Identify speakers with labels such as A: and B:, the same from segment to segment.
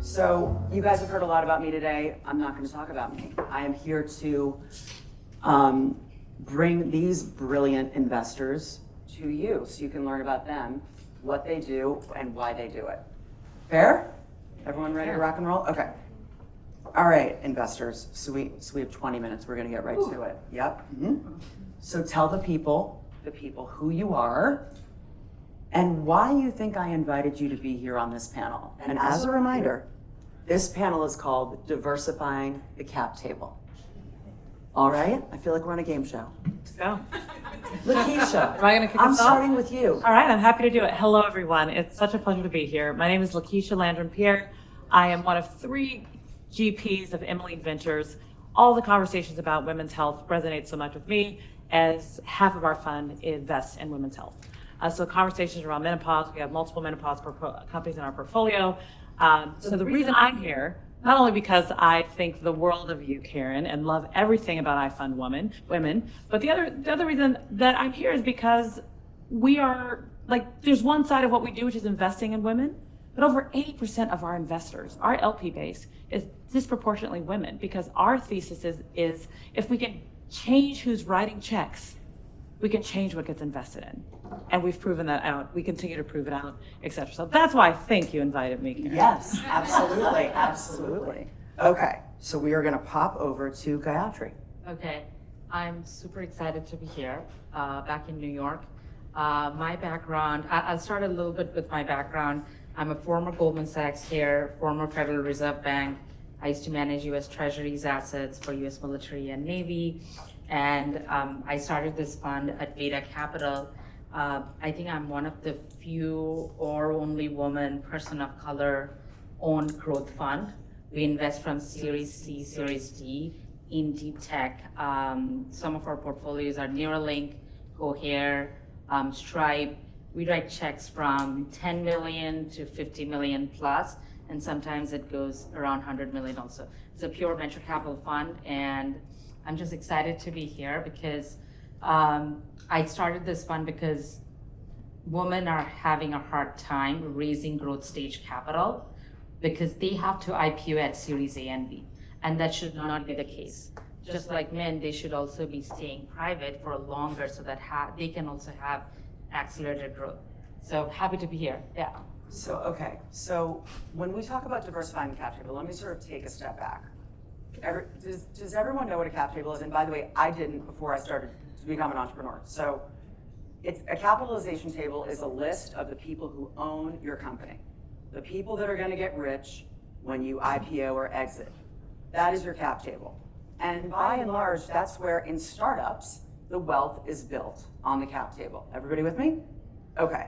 A: So you guys have heard a lot about me today. I'm not going to talk about me. I am here to bring these brilliant investors to you so you can learn about them, what they do, and why they do it. Fair? Everyone ready to rock and roll? Okay. All right, investors. So we have 20 minutes. We're going to get right to it. Yep. Mm-hmm. So tell the people who you are and why you think I invited you to be here on this panel. And as a reminder, this panel is called Diversifying the Cap Table. All right? I feel like we're on a game show.
B: Let's go.
A: Lakeisha,
B: Am I going to kick
A: I'm
B: us off?
A: starting with you.
B: All right, I'm happy to do it. Hello, everyone. It's such a pleasure to be here. My name is Lakeisha Landrum-Pierre. I am one of 3 GPs of Emily Ventures. All the conversations about women's health resonate so much with me, as half of our fund invests in women's health. So conversations around menopause, we have multiple menopause companies in our portfolio. So the reason I'm here, not only because I think the world of you, Karen, and love everything about I Fund Women, but the other reason that I'm here is because we are, there's one side of what we do, which is investing in women, but over 80% of our investors, our LP base, is disproportionately women, because our thesis is if we can change who's writing checks, we can change what gets invested in. And we've proven that out. We continue to prove it out, et cetera. So that's why I think you invited me, Karen.
A: Yes, absolutely, absolutely. Okay, so we are going to pop over to Gayatri.
C: Okay, I'm super excited to be here, back in New York. My background, I'll start a little bit with my background. I'm a former Goldman Sachs here, former Federal Reserve Bank. I used to manage U.S. Treasuries assets for U.S. military and Navy. And I started this fund at Veda Capital. I think I'm one of the few or only woman, person of color owned growth fund. We invest from Series C, Series D in deep tech. Some of our portfolios are Neuralink, Cohere, Stripe. We write checks from 10 million to 50 million plus, and sometimes it goes around 100 million also. It's a pure venture capital fund, and I'm just excited to be here because I started this fund because women are having a hard time raising growth stage capital because they have to IPO at Series A and B, and that should not be the case. Just like men, they should also be staying private for longer so that they can also have accelerated growth. So happy to be here, yeah.
A: So when we talk about diversifying the cap table, let me sort of take a step back. Does everyone know what a cap table is? And by the way, I didn't before I started to become an entrepreneur. So it's a capitalization table is a list of the people who own your company, the people that are going to get rich when you IPO or exit. That is your cap table. And by and large, that's where in startups, the wealth is built on the cap table. Everybody with me? Okay.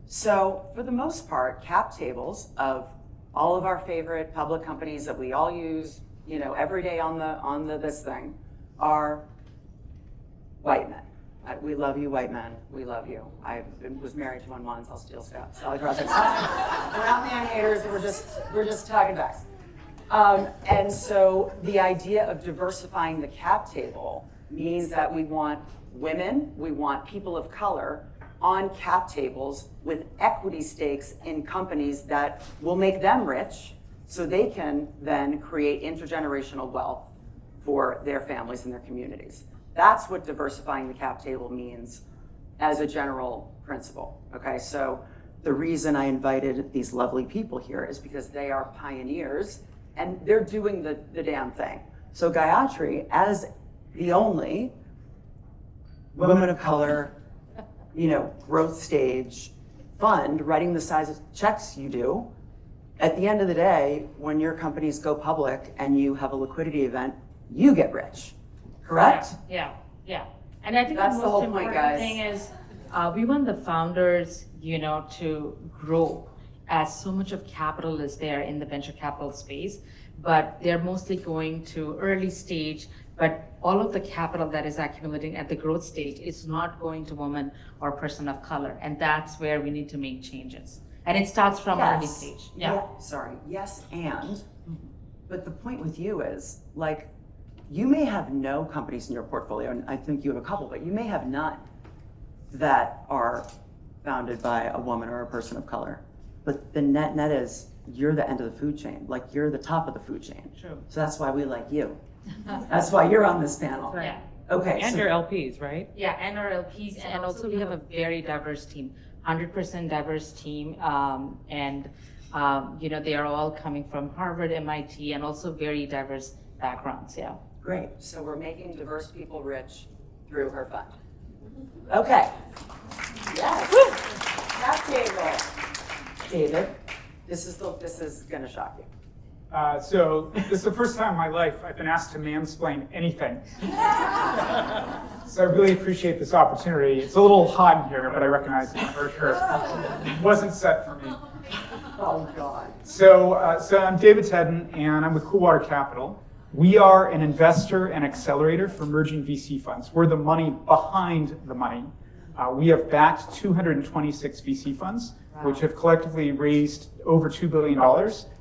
A: So for the most part, cap tables of all of our favorite public companies that we all use, every day on the this thing, are white men. We love you, white men. We love you. I was married to one once. I'll steal stuff. Sally Project. We're not man haters. We're just talking facts. And so the idea of diversifying the cap table means that we want women, we want people of color on cap tables with equity stakes in companies that will make them rich, so they can then create intergenerational wealth for their families and their communities. That's what diversifying the cap table means as a general principle, okay? So the reason I invited these lovely people here is because they are pioneers and they're doing the damn thing. So Gayatri, as the only women of color, growth stage fund, writing the size of checks you do, at the end of the day, when your companies go public and you have a liquidity event, you get rich, correct?
C: Yeah. And I think
A: that's
C: the
A: the
C: most
A: whole point,
C: important
A: guys.
C: thing is we want the founders, to grow, as so much of capital is there in the venture capital space, but they're mostly going to early stage, but all of the capital that is accumulating at the growth stage is not going to women or person of color, and that's where we need to make changes. And it starts from early stage.
A: Yes, but the point with you is, you may have no companies in your portfolio, and I think you have a couple, but you may have none that are founded by a woman or a person of color. but the net is you're the end of the food chain. Like you're the top of the food chain.
B: True.
A: So that's why we like you. That's why you're on this panel.
C: Yeah.
A: Okay.
B: And
A: so-
B: your LPs, right?
C: Yeah, and our LPs, and also we have a very diverse team, 100% diverse team, they are all coming from Harvard, MIT, and also very diverse backgrounds. Yeah.
A: Great. So we're making diverse people rich through her fund. Okay. Yes. Cap table. David, this is gonna shock you.
D: So this is the first time in my life I've been asked to mansplain anything. So I really appreciate this opportunity. It's a little hot in here, but I recognize it for sure. It wasn't set for me.
A: Oh God.
D: So I'm David Tedden, and I'm with Coolwater Capital. We are an investor and accelerator for emerging VC funds. We're the money behind the money. We have backed 226 VC funds, which have collectively raised over $2 billion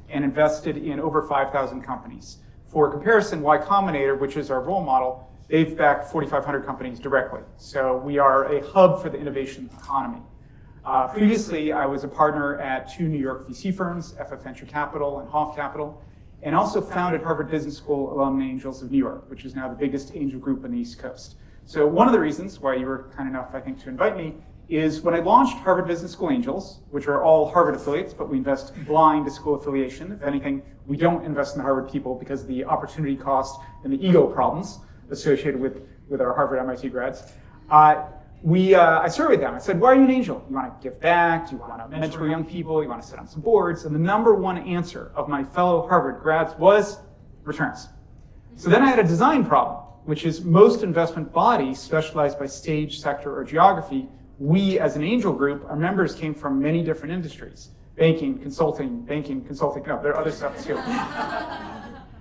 D: and invested in over 5,000 companies. For comparison, Y Combinator, which is our role model, they've backed 4,500 companies directly. So we are a hub for the innovation economy. Previously, I was a partner at 2 New York VC firms, FF Venture Capital and Hoff Capital, and also founded Harvard Business School Alumni Angels of New York, which is now the biggest angel group on the East Coast. So one of the reasons why you were kind enough, I think, to invite me is when I launched Harvard Business School Angels, which are all Harvard affiliates, but we invest blind to school affiliation. If anything, we don't invest in the Harvard people because of the opportunity cost and the ego problems associated with our Harvard MIT grads. I surveyed them. I said, why are you an angel? You want to give back? Do you want to mentor young people? You want to sit on some boards? And the number one answer of my fellow Harvard grads was returns. So then I had a design problem, which is most investment bodies specialized by stage, sector, or geography. We, as an angel group, our members came from many different industries. Banking, consulting. No, there are other stuff too.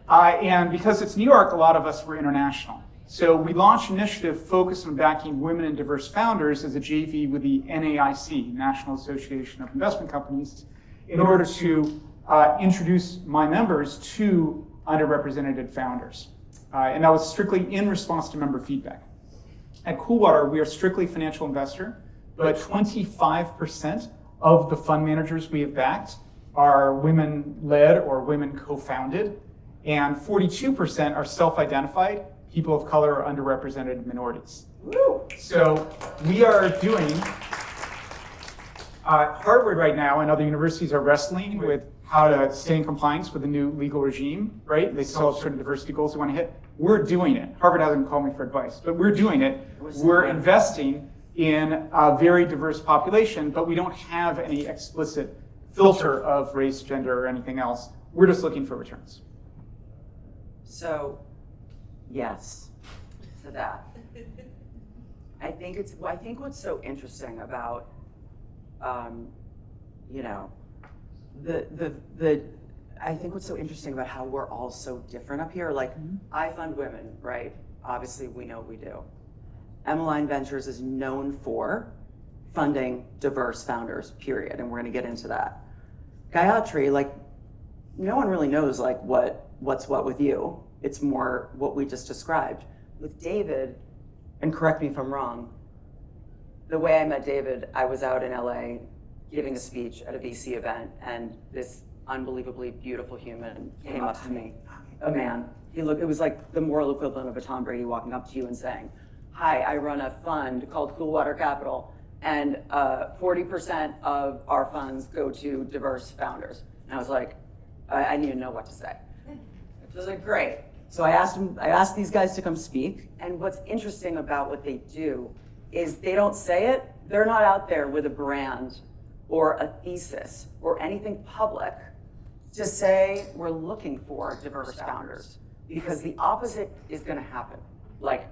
D: And because it's New York, a lot of us were international. So we launched an initiative focused on backing women and diverse founders as a JV with the NAIC, National Association of Investment Companies, in order to introduce my members to underrepresented founders. And that was strictly in response to member feedback. At Coolwater, we are strictly financial investor, but 25% of the fund managers we have backed are women-led or women co-founded, and 42% are self-identified, people of color or underrepresented minorities.
A: Woo.
D: So we are doing, Harvard right now and other universities are wrestling with how to stay in compliance with the new legal regime, right? They still have certain diversity goals they want to hit. We're doing it. Harvard hasn't called me for advice, but we're doing it. We're investing in a very diverse population, but we don't have any explicit filter of race, gender, or anything else. We're just looking for returns.
A: So, yes to that. I think what's so interesting about, I think what's so interesting about how we're all so different up here, like I fund women, right? Obviously we know what we do. Emmeline Ventures is known for funding diverse founders, period, and we're gonna get into that. Gayatri, like, no one really knows like what's what with you. It's more what we just described. With David, and correct me if I'm wrong, the way I met David, I was out in LA giving a speech at a VC event, and this unbelievably beautiful human came up to me, a man. It was like the moral equivalent of a Tom Brady walking up to you and saying, hi, I run a fund called Coolwater Capital, and 40% of our funds go to diverse founders. And I was like, I need to know what to say. I was like, great. So I asked these guys to come speak, and what's interesting about what they do is they don't say it, they're not out there with a brand or a thesis or anything public to say we're looking for diverse founders, because the opposite is gonna happen. Like,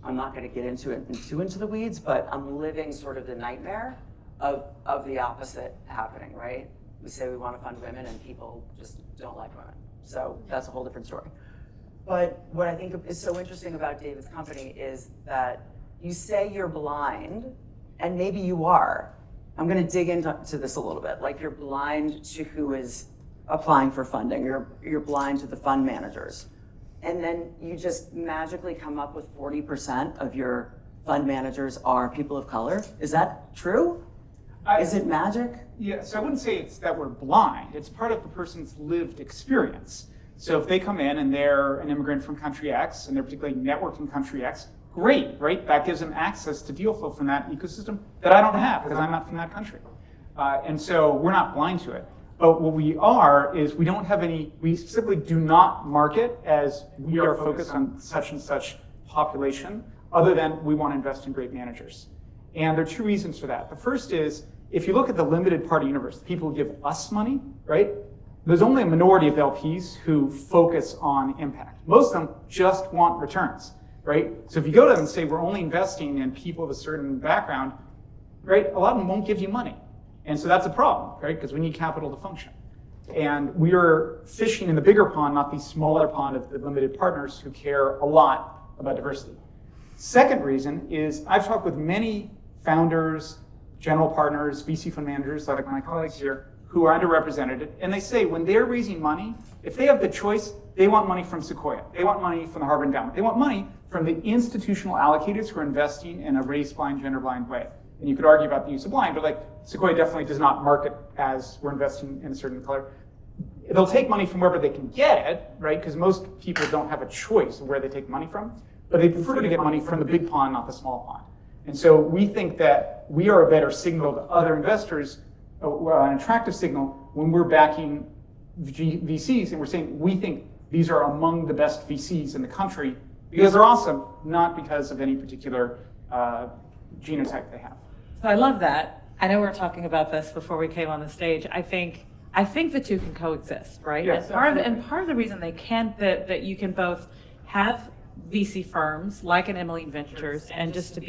A: I'm not gonna get into the weeds, but I'm living sort of the nightmare of the opposite happening, right? We say we wanna fund women and people just don't like women. So that's a whole different story. But what I think is so interesting about David's company is that you say you're blind, and maybe you are. I'm gonna dig into this a little bit. Like, you're blind to who is applying for funding. You're blind to the fund managers. And then you just magically come up with 40% of your fund managers are people of color. Is that true? Is it magic?
D: Yeah, so I wouldn't say it's that we're blind. It's part of the person's lived experience. So if they come in and they're an immigrant from country X and they're particularly networked in country X, great, right? That gives them access to deal flow from that ecosystem that I don't have because I'm not from that country. And so we're not blind to it. But what we are is we don't have any, we simply do not market as we are focused on such and such population, other than we want to invest in great managers. And there are two reasons for that. The first is, if you look at the limited party universe, the people who give us money, right? There's only a minority of LPs who focus on impact. Most of them just want returns, right? So if you go to them and say, we're only investing in people of a certain background, right? A lot of them won't give you money. And so that's a problem, right? Because we need capital to function. And we are fishing in the bigger pond, not the smaller pond of the limited partners who care a lot about diversity. Second reason is I've talked with many founders, general partners, VC fund managers, like my colleagues here, who are underrepresented. And they say when they're raising money, if they have the choice, they want money from Sequoia. They want money from the Harvard Endowment. They want money from the institutional allocators who are investing in a race-blind, gender-blind way. And you could argue about the use of blind, but like Sequoia definitely does not market as we're investing in a certain color. They'll take money from wherever they can get it, right? Because most people don't have a choice of where they take money from, but they prefer to get money from the big pond, not the small pond. And so we think that we are a better signal to other investors, an attractive signal when we're backing VCs and we're saying we think these are among the best VCs in the country because they're awesome, not because of any particular genotype they have.
B: So I love that. I know we were talking about this before we came on the stage. I think the two can coexist, right?
D: Yes,
B: and part of the reason they can, that you can both have VC firms like an Emily Ventures, and just to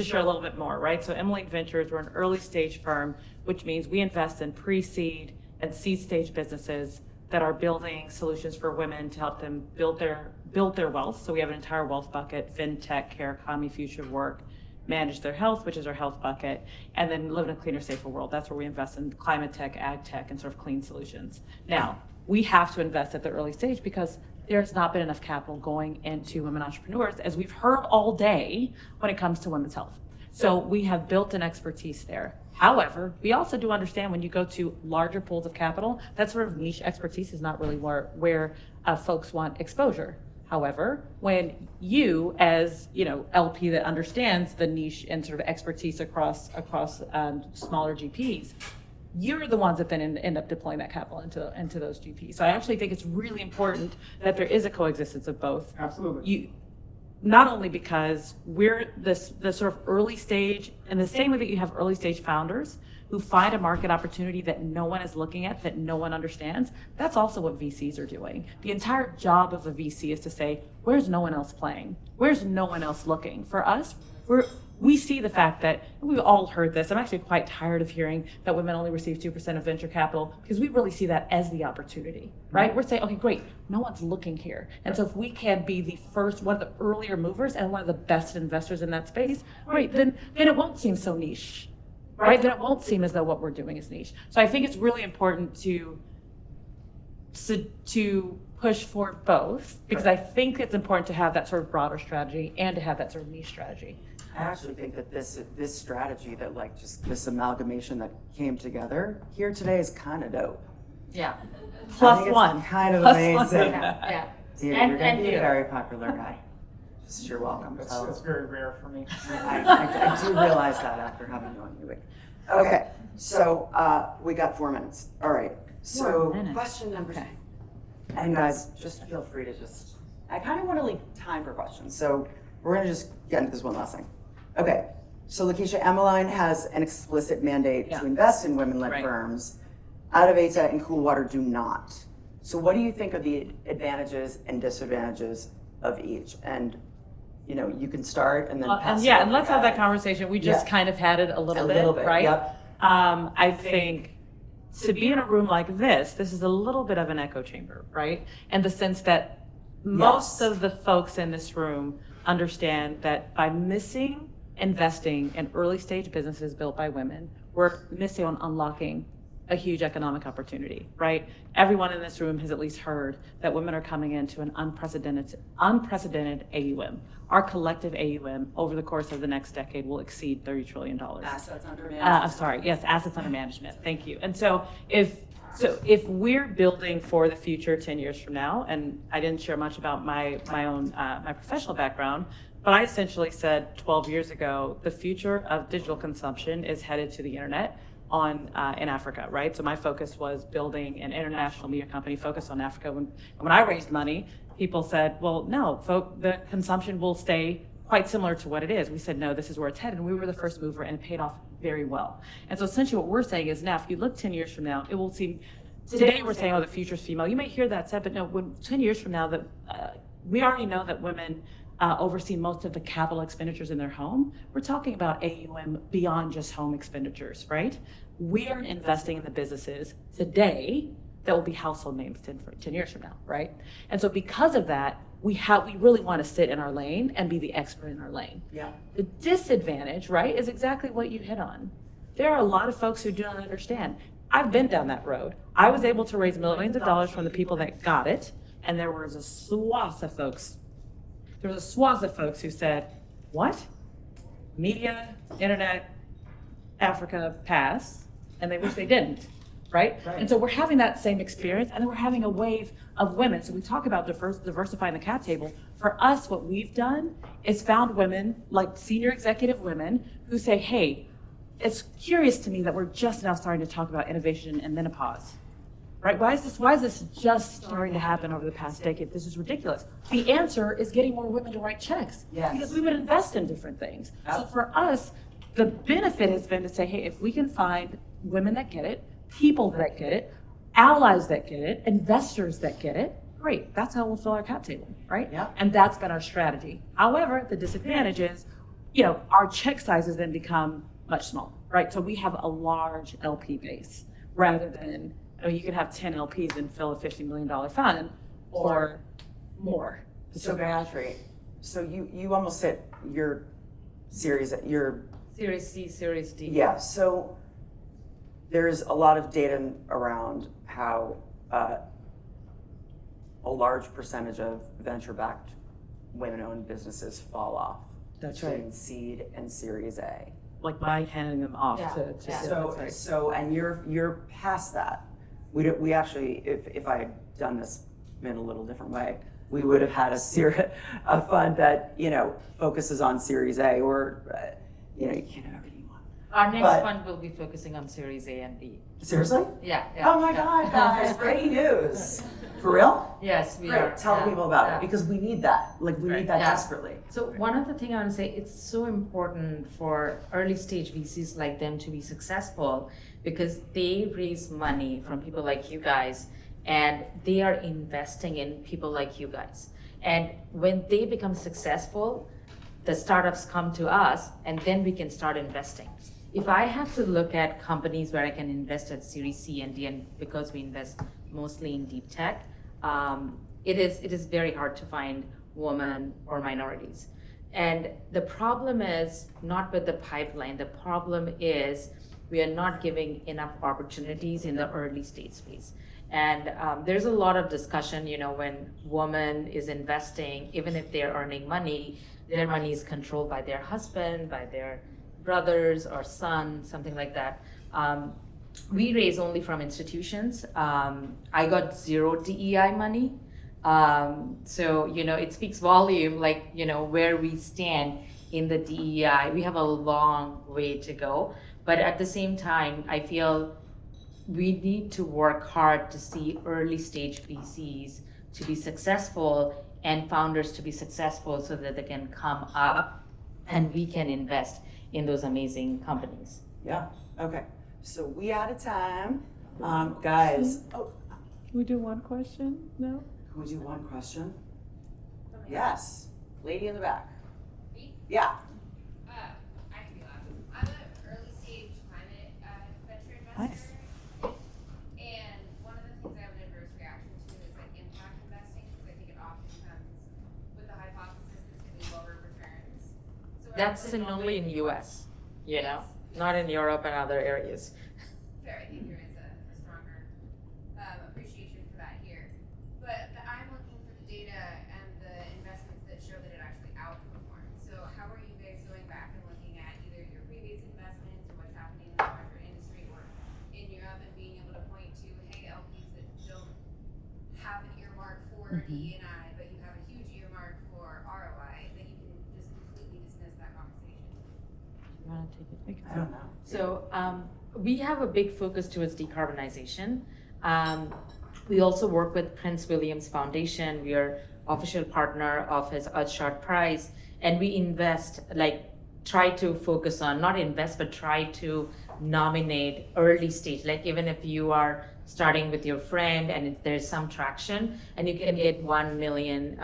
B: share a little bit more, right? So Emily Ventures, we're an early stage firm, which means we invest in pre-seed and seed stage businesses that are building solutions for women to help them build their wealth. So we have an entire wealth bucket: fintech, care economy, future of work, manage their health, which is our health bucket, and then live in a cleaner, safer world. That's where we invest in climate tech, ag tech, and sort of clean solutions. Now, we have to invest at the early stage because there's not been enough capital going into women entrepreneurs, as we've heard all day when it comes to women's health. So we have built an expertise there. However, we also do understand when you go to larger pools of capital, that sort of niche expertise is not really where folks want exposure. However, when you, as LP that understands the niche and sort of expertise across smaller GPs, you're the ones that then end up deploying that capital into those GPs. So I actually think it's really important that there is a coexistence of both.
D: Absolutely.
B: Not only because we're the sort of early stage, in the same way that you have early stage founders who find a market opportunity that no one is looking at, that no one understands, that's also what VCs are doing. The entire job of a VC is to say, where's no one else playing? Where's no one else looking? For us, we see the fact that, we've all heard this, I'm actually quite tired of hearing that women only receive 2% of venture capital, because we really see that as the opportunity, right? We're saying, okay, great, no one's looking here. And so if we can be the first, one of the earlier movers and one of the best investors in that space, great, then it won't seem so niche, right? Then it won't seem as though what we're doing is niche. So I think it's really important to push for both, because I think it's important to have that sort of broader strategy and to have that sort of niche strategy.
A: I actually think that this strategy, that just this amalgamation that came together here today, is kind of dope.
C: Yeah.
B: Plus one.
A: Kind of
B: Plus
A: amazing.
B: one.
C: Yeah.
A: Dude, you're going to be a very popular guy. Just, you're welcome.
D: That's very rare for me.
A: I do realize that after having you on your week. Okay, so we got 4 minutes. All right. So
B: 4 minutes.
A: question number 2.
B: Okay.
A: And guys, just feel free to I kind of want to leave time for questions. So we're going to just get into this one last thing. Okay, so Lakeisha, Emmeline has an explicit mandate to invest in women-led firms. Advaita and Coolwater do not. So what do you think are the advantages and disadvantages of each? And you can start and then pass.
B: And let's have that conversation. We just kind of had it a little bit, right?
A: Yep.
B: I think to be in a room like this is a little bit of an echo chamber, right? In the sense that most of the folks in this room understand that by missing investing in early stage businesses built by women, we're missing on unlocking a huge economic opportunity, right? Everyone in this room has at least heard that women are coming into an unprecedented AUM. Our collective AUM over the course of the next decade will exceed $30 trillion.
A: Assets under management.
B: I'm sorry, yes, assets under management. Thank you. And so if we're building for the future 10 years from now, and I didn't share much about my own my professional background, but I essentially said 12 years ago, the future of digital consumption is headed to the internet in Africa, right? So my focus was building an international media company focused on Africa. When I raised money, people said, well, no, the consumption will stay quite similar to what it is. We said, no, this is where it's headed. And we were the first mover, and it paid off very well. And so essentially what we're saying is now, if you look 10 years from now, it will seem, today we're saying, oh, the future's female. You may hear that said, but no, when 10 years from now, we already know that women oversee most of the capital expenditures in their home. We're talking about AUM beyond just home expenditures, right? We are investing in the businesses today that will be household names 10 years from now, right? And so because of that, we really want to sit in our lane and be the expert in our lane.
A: Yeah.
B: The disadvantage, right, is exactly what you hit on. There are a lot of folks who do not understand. I've been down that road. I was able to raise millions of dollars from the people that got it, and there was a swath of folks. There was a swath of folks who said, what? Media, internet, Africa, pass, and they wish they didn't, right? And so we're having that same experience, and then we're having a wave of women. So we talk about diversifying the cap table. For us, what we've done is found women, like senior executive women, who say, hey, it's curious to me that we're just now starting to talk about innovation and menopause. Right? Why is this just starting to happen over the past decade? This is ridiculous. The answer is getting more women to write checks.
A: Yes.
B: Because we would invest in different things. So for us, the benefit has been to say, hey, if we can find women that get it, people that get it, allies that get it, investors that get it, great. That's how we'll fill our cap table, right?
A: Yeah.
B: And that's been our strategy. However, the disadvantage is, our check sizes then become much smaller, right? So we have a large LP base rather than, you can have 10 LPs and fill a $50 million fund or more.
A: So Gayatri, so you almost hit your Series
C: C, Series D.
A: Yeah, so there's a lot of data around how a large percentage of venture-backed women-owned businesses fall off.
B: That's
A: between
B: right.
A: seed and Series A.
B: Like by handing them off
C: Yeah.
B: to
C: Yeah.
A: And you're past that. We actually, if I had done this in a little different way, we would have had a fund that focuses on Series A, or you can't have everything you want.
C: Our next
A: But-
C: fund will be focusing on Series A and B.
A: Seriously?
C: Yeah.
A: Oh my God, guys! Breaking news. For real?
C: Yes, we are.
A: Great. Tell
C: Yeah,
A: people about
C: yeah.
A: it, because we need that. Like, we need that
C: Yeah.
A: desperately.
C: So one of the things I want to say, it's so important for early stage VCs like them to be successful, because they raise money from people like you guys, and they are investing in people like you guys. And when they become successful, the startups come to us, and then we can start investing. If I have to look at companies where I can invest at Series C and D, and because we invest mostly in deep tech, it is very hard to find women or minorities. And the problem is not with the pipeline. The problem is we are not giving enough opportunities in the early stage space. And there's a lot of discussion, when woman is investing, even if they're earning money, their money is controlled by their husband, by their brothers or son, something like that. We raise only from institutions. I got 0 DEI money. So, it speaks volume, where we stand in the DEI. We have a long way to go. But at the same time, I feel we need to work hard to see early stage VCs to be successful and founders to be successful, so that they can come up and we can invest in those amazing companies.
A: Yeah. Okay. So we out of time, guys. Oh,
B: Can we do one question? No?
A: can we do one question? Yes. Lady in the back.
E: Me?
A: Yeah.
E: I can be loud. I'm an early stage climate venture investor.
B: Nice.
E: And one of the things I have an adverse reaction to is impact investing, because I think it often comes with the hypothesis there's going to be lower returns. So
C: That's only in US, not in Europe and other areas.
E: fair. I think there is a
B: want to take it?
A: I don't know.
C: So we have a big focus towards decarbonization. We also work with Prince William's Foundation. We are official partner of his Earthshot Prize, and we invest, try to focus on, not invest, but try to nominate early stage. Like even if you are starting with your friend and there's some traction, and you can get £1 million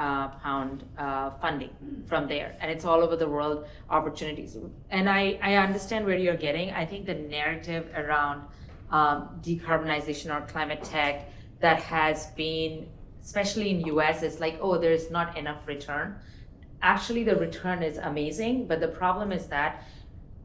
C: funding from there, and it's all over the world opportunities. And I understand where you're getting. I think the narrative around decarbonization or climate tech that has been, especially in US, is like, oh, there's not enough return. Actually, the return is amazing, but the problem is that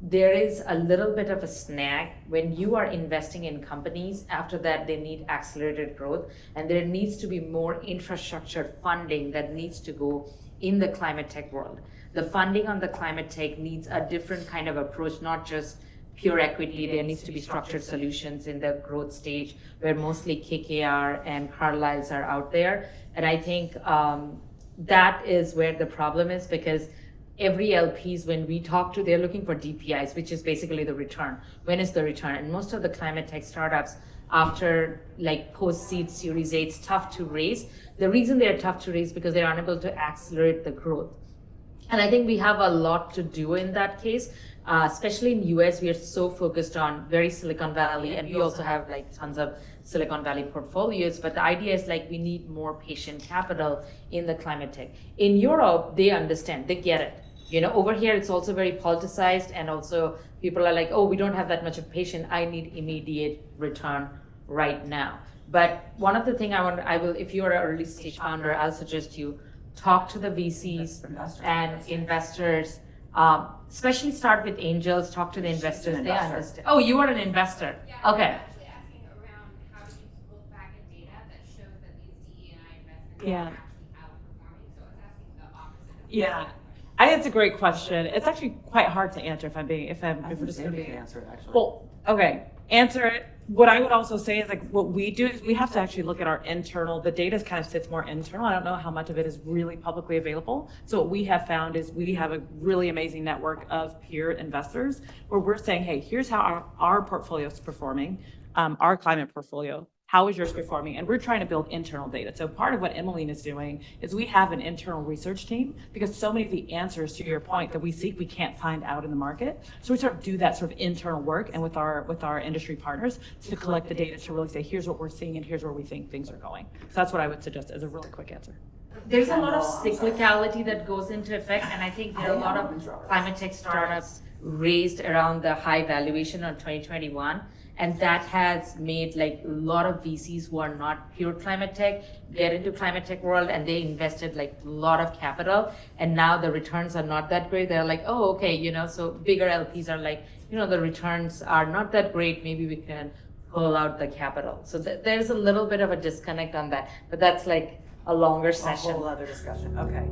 C: there is a little bit of a snag when you are investing in companies. After that, they need accelerated growth, and there needs to be more infrastructure funding that needs to go in the climate tech world. The funding on the climate tech needs a different kind of approach, not just pure equity. There needs to be structured solutions in the growth stage where mostly KKR and Carlyle's are out there. And I think that is where the problem is, because every LPs, when we talk to, they're looking for DPIs, which is basically the return. When is the return? And most of the climate tech startups, after post-seed Series A, it's tough to raise. The reason they're tough to raise because they're unable to accelerate the growth. And I think we have a lot to do in that case. Especially in US, we are so focused on very Silicon Valley, and we also have tons of Silicon Valley portfolios. But the idea is we need more patient capital in the climate tech. In Europe, they understand, they get it. Over here, it's also very politicized, and also people are like, oh, we don't have that much of patient. I need immediate return right now. But one of the things I will, if you're an early stage founder, I'll suggest you talk to the VCs and investors. Especially start with angels, talk to the investors. They understand. Oh, you are an investor.
E: Yeah,
C: Okay.
E: I'm actually asking around how do you look back at data that shows that these DE&I investments
B: Yeah.
E: are actually outperforming. So I was asking the opposite.
B: Yeah, I think it's a great question. It's actually quite hard to answer if we're just going to be.
A: Answer it, actually.
B: Well, okay, answer it. What I would also say is what we do is we have to actually look at our internal, the data kind of sits more internal. I don't know how much of it is really publicly available. So what we have found is we have a really amazing network of peer investors where we're saying, hey, here's how our portfolio is performing, our climate portfolio. How is yours performing? And we're trying to build internal data. So part of what Emmeline is doing is we have an internal research team, because so many of the answers to your point that we seek, we can't find out in the market. So we sort of do that sort of internal work and with our industry partners to collect the data to really say, here's what we're seeing and here's where we think things are going. So that's what I would suggest as a really quick answer.
C: There's a lot of cyclicality that goes into effect, and I think there are a lot of climate tech startups raised around the high valuation of 2021. And that has made a lot of VCs who are not pure climate tech get into climate tech world, and they invested a lot of capital, and now the returns are not that great. They're like, oh, okay, so bigger LPs are like, the returns are not that great. Maybe we can pull out the capital. So there's a little bit of a disconnect on that, but that's a longer session.
A: A whole other discussion. Okay.